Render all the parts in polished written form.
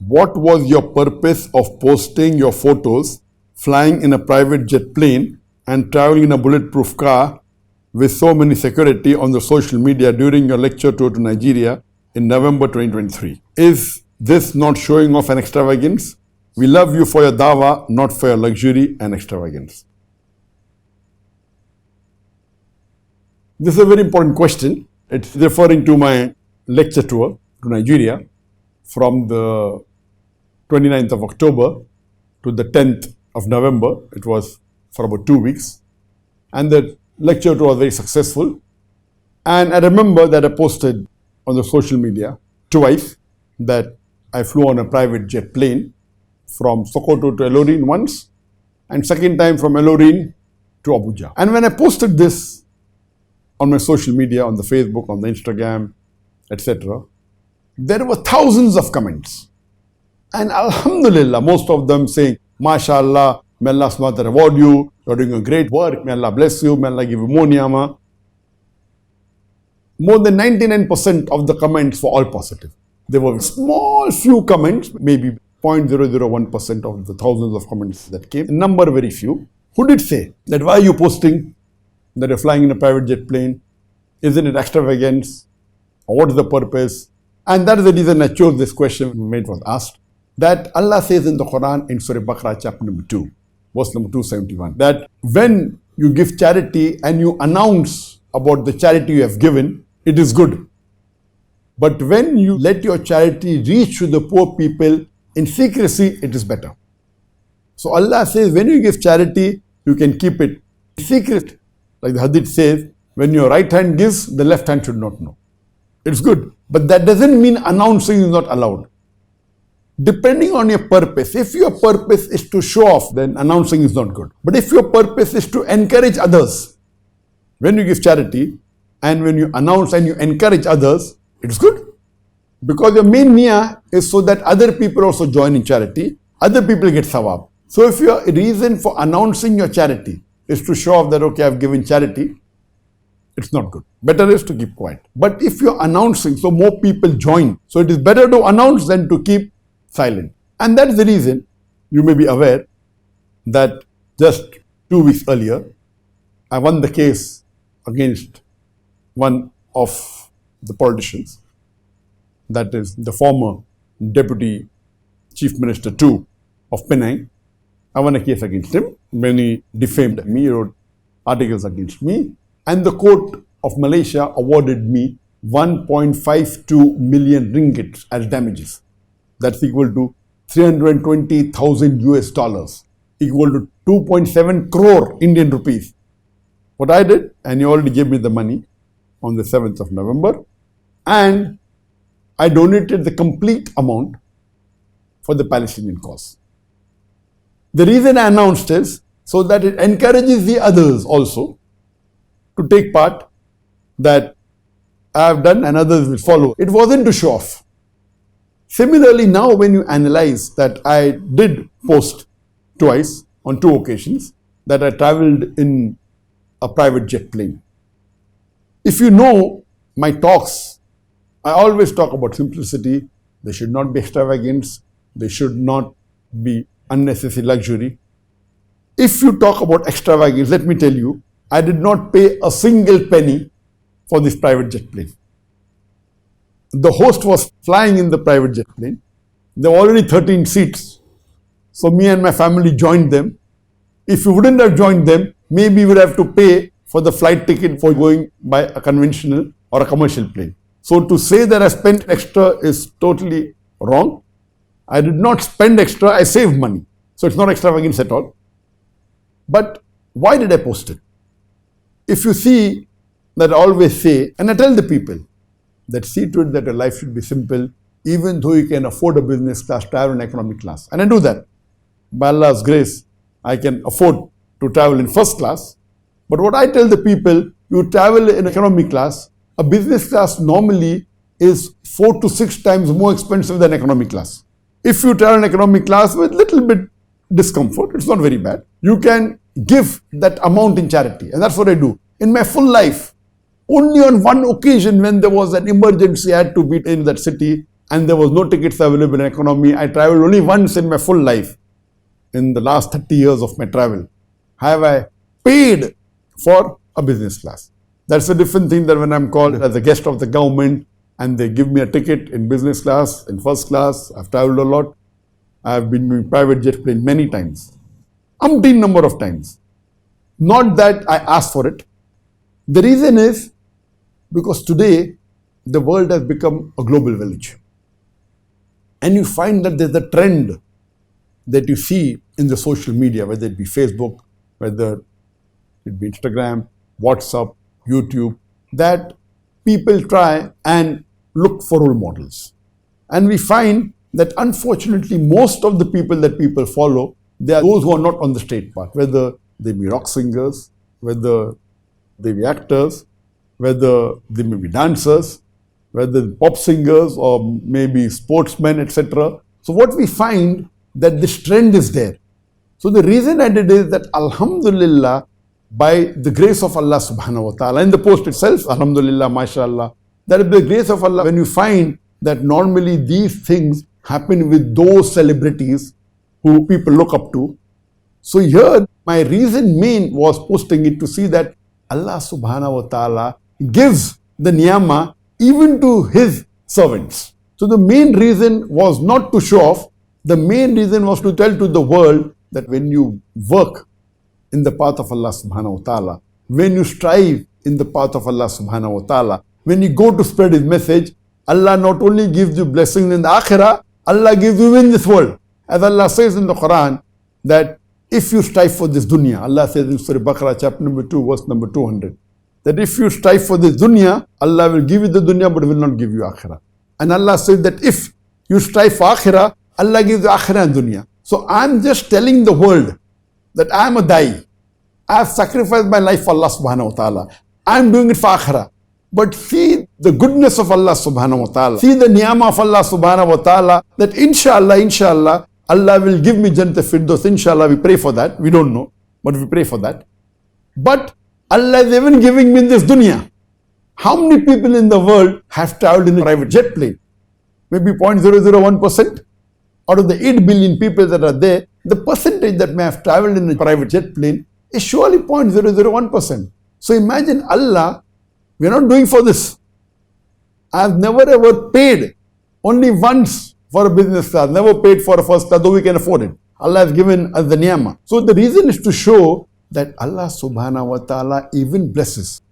What was your purpose of posting your photos flying in a private jet plane and traveling in a bulletproof car with so many security on the social media during your lecture tour to Nigeria in November 2023? Is this not showing off an extravagance? We love you for your dawah, not for your luxury and extravagance. This is a very important question. It's referring to my lecture tour to Nigeria from the 29th of October to the 10th of November. It was for about 2 weeks. And the lecture tour was very successful. And I remember that I posted on the social media twice that I flew on a private jet plane from Sokoto to Ilorin once, and second time from Ilorin to Abuja. And when I posted this on my social media, on the Facebook, on the Instagram, etc., there were thousands of comments. And Alhamdulillah, most of them saying, MashaAllah, may Allah subhanahu wa ta'ala reward you, you're doing a great work, may Allah bless you, may Allah give you more niyama. More than 99% of the comments were all positive. There were small few comments, maybe 0.001% of the thousands of comments that came, number very few, who did say that why are you posting that you're flying in a private jet plane? Isn't it extravagance? Or what is the purpose? And that is the reason I chose this question when it was asked. That Allah says in the Quran in Surah Baqarah chapter number 2, verse number 271, that when you give charity and you announce about the charity you have given, it is good. But when you let your charity reach to the poor people in secrecy, it is better. So Allah says when you give charity, you can keep it secret. Like the hadith says, when your right hand gives, the left hand should not know. It's good. But that doesn't mean announcing is not allowed. Depending on your purpose, if your purpose is to show off, then announcing is not good. But if your purpose is to encourage others, when you give charity and when you announce and you encourage others, it's good. Because your main niyyah is so that other people also join in charity, other people get sawab. So if your reason for announcing your charity is to show off that, okay, I've given charity, it's not good. Better is to keep quiet. But if you're announcing, so more people join. So it is better to announce than to keep silent. And that's the reason you may be aware that just 2 weeks earlier, I won the case against one of the politicians, that is the former Deputy Chief Minister 2 of Penang. I won a case against him when he defamed me, wrote articles against me, and the court of Malaysia awarded me 1.52 million ringgit as damages. That's equal to 320,000 US dollars, equal to 2.7 crore Indian rupees. What I did, and he already gave me the money on the 7th of November, and I donated the complete amount for the Palestinian cause. The reason I announced is so that it encourages the others also to take part, that I have done and others will follow. It wasn't to show off. Similarly, now when you analyze that I did post twice on 2 occasions that I traveled in a private jet plane. If you know my talks, I always talk about simplicity. They should not be extravagance. They should not be unnecessary luxury. If you talk about extravagance, let me tell you, I did not pay a single penny for this private jet plane. The host was flying in the private jet plane. There were already 13 seats. So me and my family joined them. If you wouldn't have joined them, maybe you would have to pay for the flight ticket for going by a conventional or a commercial plane. So to say that I spent extra is totally wrong. I did not spend extra, I saved money. So it's not extravagance at all. But why did I post it? If you see that I always say, and I tell the people, that see to it that your life should be simple, even though you can afford a business class, travel in economic class. And I do that. By Allah's grace, I can afford to travel in first class. But what I tell the people, you travel in economy class, a business class normally is 4 to 6 times more expensive than economy class. If you travel in economy class with little bit discomfort, it's not very bad. You can give that amount in charity. And that's what I do. In my full life, only on one occasion when there was an emergency, I had to be in that city, and there was no tickets available in economy. I traveled only once in my full life. In the last 30 years of my travel, have I paid for a business class. That's a different thing than when I'm called as a guest of the government and they give me a ticket in business class, in first class. I've traveled a lot. I've been in private jet plane many times, umpteen number of times. Not that I asked for it. The reason is because today the world has become a global village. And you find that there's a trend that you see in the social media, whether it be Facebook, whether it be Instagram, WhatsApp, YouTube, that people try and look for role models. And we find that unfortunately most of the people that people follow, they are those who are not on the straight path, whether they be rock singers, whether they be actors, whether they may be dancers, whether pop singers or maybe sportsmen, etc. So what we find that this trend is there. So the reason I did is that Alhamdulillah, by the grace of Allah subhanahu wa ta'ala, in the post itself, Alhamdulillah, mashallah, that is the grace of Allah, when you find that normally these things happen with those celebrities who people look up to. So here, my reason main was posting it to see that Allah subhanahu wa ta'ala gives the niyama even to his servants. So the main reason was not to show off. The main reason was to tell to the world that when you work in the path of Allah subhanahu wa ta'ala, when you strive in the path of Allah subhanahu wa ta'ala, when you go to spread his message, Allah not only gives you blessings in the akhirah, Allah gives you in this world. As Allah says in the Quran, that if you strive for this dunya, Allah says in Surah Baqarah chapter number 2, verse number 200, that if you strive for this dunya, Allah will give you the dunya but will not give you akhirah. And Allah says that if you strive for akhirah, Allah gives you akhirah and dunya. So I'm just telling the world that I'm a da'i. I've sacrificed my life for Allah subhanahu wa ta'ala. I'm doing it for akhirah. But see the goodness of Allah subhanahu wa ta'ala. See the niyama of Allah subhanahu wa ta'ala, that inshallah, Allah will give me Jannat al-Firdaus. Inshallah, we pray for that. We don't know, but we pray for that. But Allah is even giving me this dunya. How many people in the world have traveled in a private jet plane? Maybe 0.001%. Out of the 8 billion people that are there, the percentage that may have traveled in a private jet plane is surely 0.001%. So imagine Allah, we are not doing for this. I have never ever paid, only once for a business class, never paid for a first class, though we can afford it. Allah has given us the niyama. So the reason is to show that Allah subhanahu wa ta'ala even blesses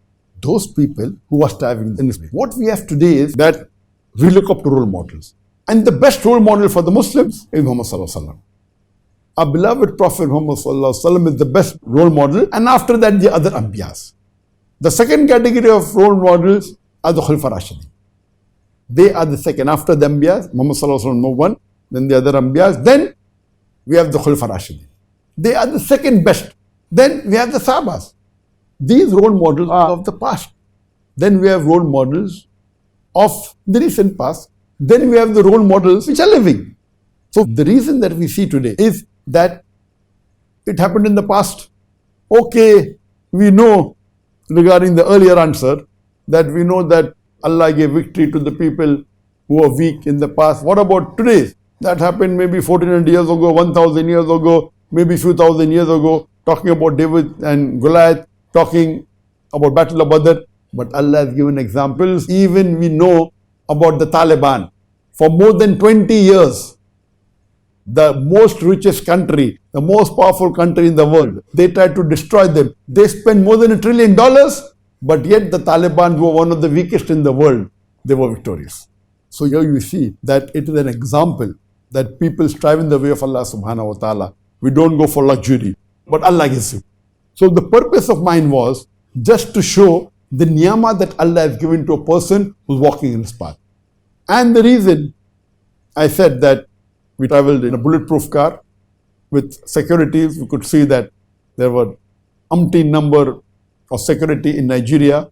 those people who are striving in this way. What we have today is that we look up to role models. And the best role model for the Muslims is Muhammad sallallahu alaihi wasallam. Our beloved Prophet Muhammad sallallahu alaihi wasallam is the best role model, and after that the other Anbiyas. The second category of role models are the Khulafa Rashidin. They are the second. After the Anbiyas, Muhammad sallallahu alaihi wasallam no one, then the other Anbiyas, then we have the Khulafa Rashidin. They are the second best. Then we have the Sahabas. These role models are of the past. Then we have role models of the recent past. Then we have the role models which are living. So the reason that we see today is that it happened in the past. Okay, we know regarding the earlier answer that we know that Allah gave victory to the people who were weak in the past. What about today? That happened maybe 1400 years ago, 1000 years ago, maybe a few thousand years ago, talking about David and Goliath, talking about Battle of Badr. But Allah has given examples. Even we know about the Taliban. For more than 20 years, the most richest country, the most powerful country in the world, they tried to destroy them. They spent more than $1 trillion, but yet the Taliban were one of the weakest in the world. They were victorious. So here you see that it is an example that people strive in the way of Allah subhanahu wa ta'ala. We don't go for luxury, but Allah gives you. So the purpose of mine was just to show the niyama that Allah has given to a person who's walking in his path. And the reason I said that we traveled in a bulletproof car with securities, we could see that there were umpteen number of security in Nigeria.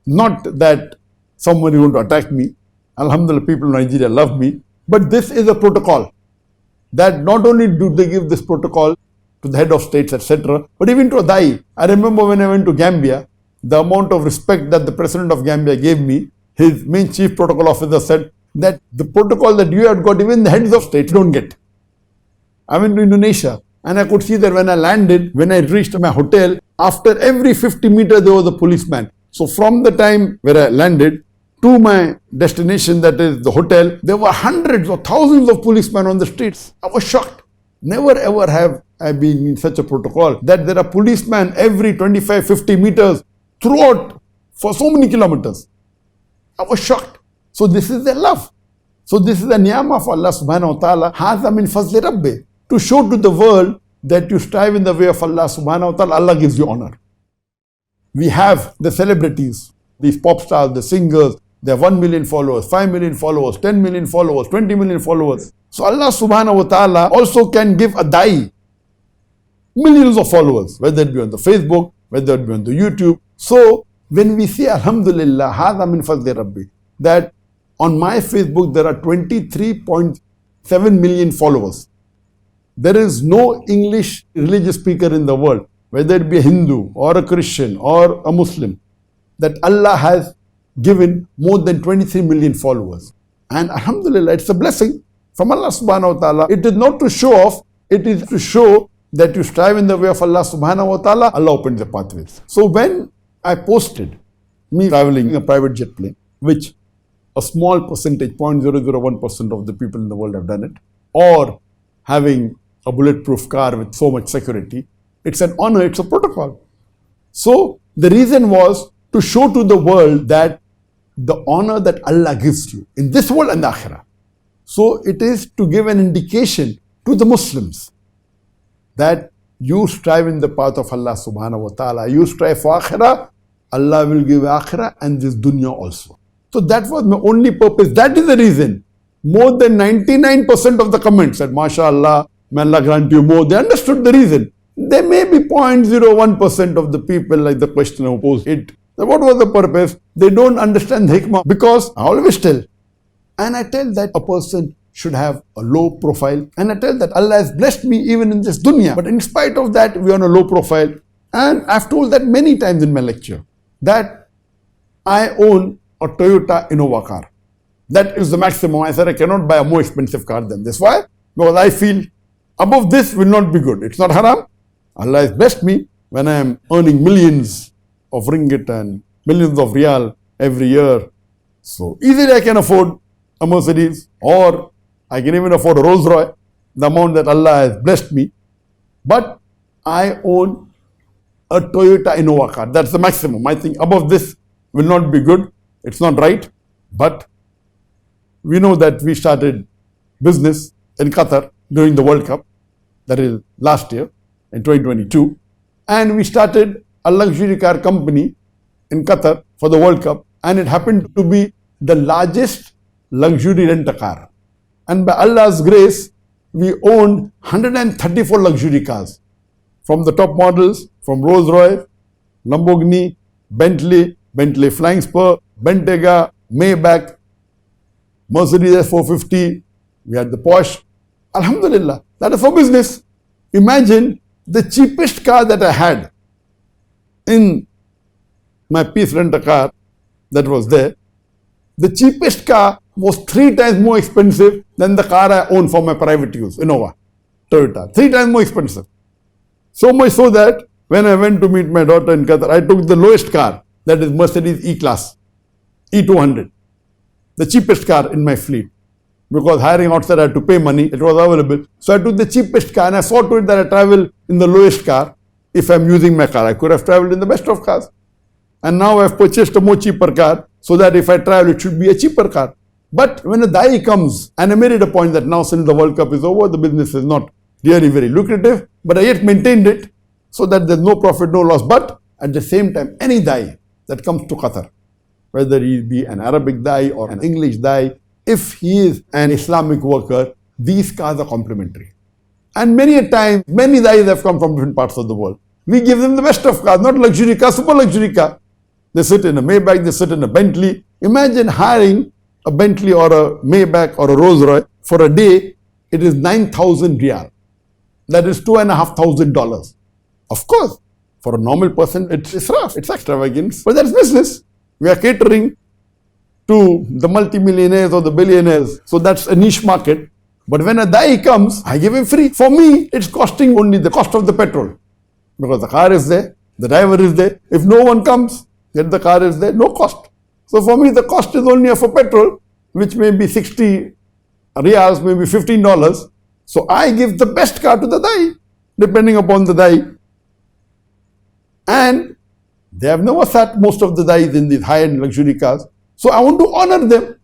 Not that someone is going to attack me. Alhamdulillah, people in Nigeria love me. But this is a protocol that not only do they give this protocol to the head of states, etc., but even to a da'i. I remember when I went to Gambia, the amount of respect that the president of Gambia gave me, his main chief protocol officer said, that the protocol that you have got, even the heads of states don't get. I went to Indonesia and I could see that when I landed, when I reached my hotel, after every 50 meters there was a policeman. So from the time where I landed to my destination, that is the hotel, there were hundreds or thousands of policemen on the streets. I was shocked. Never ever have I been in such a protocol that there are policemen every 25-50 meters throughout for so many kilometers. I was shocked. So this is their love. So this is the ni'mah of Allah subhanahu wa ta'ala. Hadha min fazli rabbi. To show to the world that you strive in the way of Allah subhanahu wa ta'ala, Allah gives you honor. We have the celebrities, these pop stars, the singers, they have 1 million followers, 5 million followers, 10 million followers, 20 million followers. So Allah subhanahu wa ta'ala also can give a da'i millions of followers, whether it be on the Facebook, whether it be on the YouTube. So when we say Alhamdulillah, hadha min fadli rabbi, that on my Facebook there are 23.7 million followers. There is no English religious speaker in the world, whether it be a Hindu or a Christian or a Muslim, that Allah has given more than 23 million followers. And Alhamdulillah, it's a blessing from Allah subhanahu wa ta'ala. It is not to show off, it is to show that you strive in the way of Allah subhanahu wa ta'ala, Allah opens the pathways. So when I posted me traveling in a private jet plane, which a small percentage, 0.001% of the people in the world have done it, or having a bulletproof car with so much security, it's an honor, it's a protocol. So the reason was to show to the world that the honor that Allah gives you in this world and the akhirah. So it is to give an indication to the Muslims that you strive in the path of Allah subhanahu wa ta'ala. You strive for akhirah, Allah will give akhirah and this dunya also. So that was my only purpose. That is the reason. More than 99% of the comments said, MashaAllah, may Allah grant you more. They understood the reason. There may be 0.01% of the people, like the questioner who posed it. What was the purpose? They don't understand the hikmah, because I always tell, and I tell that a person should have a low profile, and I tell that Allah has blessed me even in this dunya, but in spite of that we are on a low profile. And I've told that many times in my lecture, that I own a Toyota Innova car. That is the maximum. I said I cannot buy a more expensive car than this. Why? Because I feel above this will not be good. It's not haram. Allah has blessed me when I am earning millions of ringgit and millions of riyal every year. So easily I can afford a Mercedes, or I can even afford a Rolls Royce, the amount that Allah has blessed me. But I own a Toyota Innova car. That's the maximum. I think above this will not be good. It's not right. But we know that we started business in Qatar during the World Cup, that is last year in 2022, and we started a luxury car company in Qatar for the World Cup, and it happened to be the largest luxury rent-a-car. And by Allah's grace, we owned 134 luxury cars, from the top models, from Rolls Royce, Lamborghini, Bentley, Bentley Flying Spur, Bentayga, Maybach, Mercedes S450, we had the Porsche. Alhamdulillah, that is for business. Imagine the cheapest car that I had in my piece rent-a-car that was there. The cheapest car was 3 times more expensive than the car I own for my private use, Innova, Toyota. 3 times more expensive. So much so that when I went to meet my daughter in Qatar, I took the lowest car, that is Mercedes E-Class, E200, the cheapest car in my fleet. Because hiring outside I had to pay money, it was available. So I took the cheapest car and I saw to it that I travel in the lowest car. If I'm using my car, I could have traveled in the best of cars. And now I've purchased a more cheaper car, so that if I travel, it should be a cheaper car. But when a da'i comes, and I made it a point that now since the World Cup is over, the business is not really very lucrative, but I yet maintained it so that there's no profit, no loss. But at the same time, any da'i that comes to Qatar, whether he be an Arabic da'i or an English da'i, if he is an Islamic worker, these cars are complementary. And many a time, many da'is have come from different parts of the world. We give them the best of cars, not luxury car, super luxury car. They sit in a Maybach, they sit in a Bentley. Imagine hiring a Bentley or a Maybach or a Rolls Royce for a day. It is 9,000 riyal. That is $2,500. Of course, for a normal person, it's rough, it's extravagance. But that's business. We are catering to the multimillionaires or the billionaires. So that's a niche market. But when a dai comes, I give him free. For me, it's costing only the cost of the petrol. Because the car is there, the driver is there. If no one comes, then the car is there, no cost. So for me, the cost is only for petrol, which may be 60 riyals, maybe $15. So I give the best car to the dai, depending upon the dai. And they have never sat, most of the dais, in these high-end luxury cars. So I want to honor them.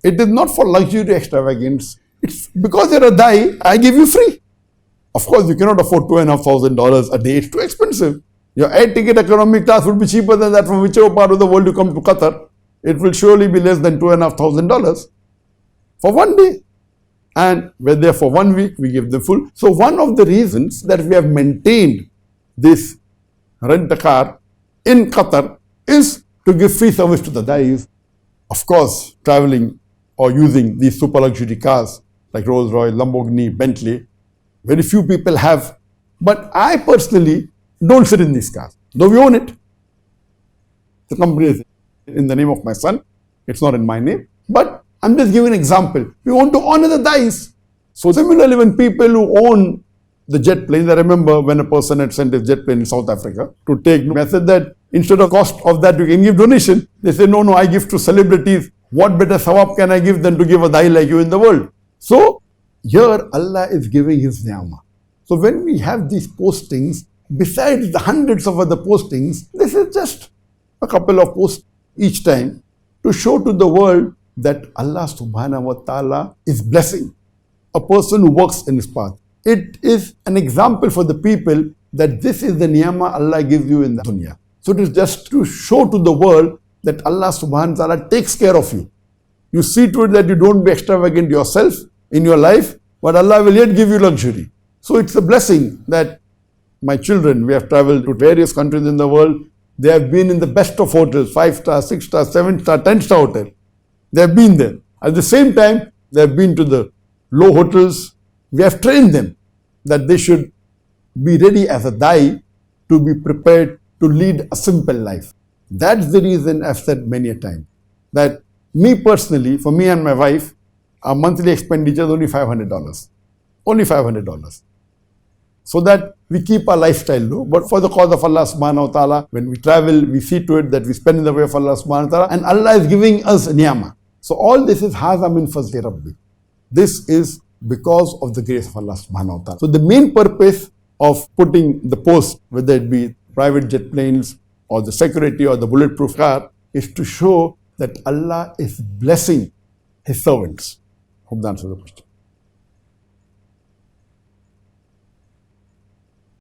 It is not for luxury extravagance. It's because you're a dai, I give you free. Of course, you cannot afford $2,500 a day. It's too expensive. Your air ticket economy class would be cheaper than that from whichever part of the world you come to Qatar. It will surely be less than $2,500 for one day. And we're there for 1 week, we give them full. So one of the reasons that we have maintained this rent-a-car in Qatar is to give free service to the dais. Of course, traveling or using these super luxury cars like Rolls-Royce, Lamborghini, Bentley, very few people have. But I personally don't sit in these cars, though we own it. The company is in the name of my son. It's not in my name. But I'm just giving an example. We want to honor the dais. So similarly, when people who own the jet planes, I remember when a person had sent his jet plane in South Africa to take, I said that instead of cost of that, you can give donation. They say, no, I give to celebrities. What better sawab can I give than to give a dai like you in the world? So here Allah is giving His ni'mah. So when we have these postings, besides the hundreds of other postings, this is just a couple of posts each time to show to the world that Allah subhanahu wa ta'ala is blessing a person who works in His path. It is an example for the people that this is the ni'mah Allah gives you in the dunya. So it is just to show to the world that Allah subhanahu wa ta'ala takes care of you. You see to it that you don't be extravagant yourself in your life, but Allah will yet give you luxury. So it's a blessing that my children, we have traveled to various countries in the world. They have been in the best of hotels, 5-star, 6-star, 7-star, 10-star hotel. They have been there. At the same time, they have been to the low hotels. We have trained them that they should be ready as a dai to be prepared to lead a simple life. That's the reason I've said many a time that me personally, for me and my wife, our monthly expenditure is only $500. Only $500. So that we keep our lifestyle low. But for the cause of Allah subhanahu wa ta'ala, when we travel, we see to it that we spend in the way of Allah subhanahu wa ta'ala, and Allah is giving us ni'mah. So all this is haza min fazli rabbi. This is because of the grace of Allah subhanahu wa ta'ala. So the main purpose of putting the post, whether it be private jet planes or the security or the bulletproof car, is to show that Allah is blessing His servants. Hope that answers the question.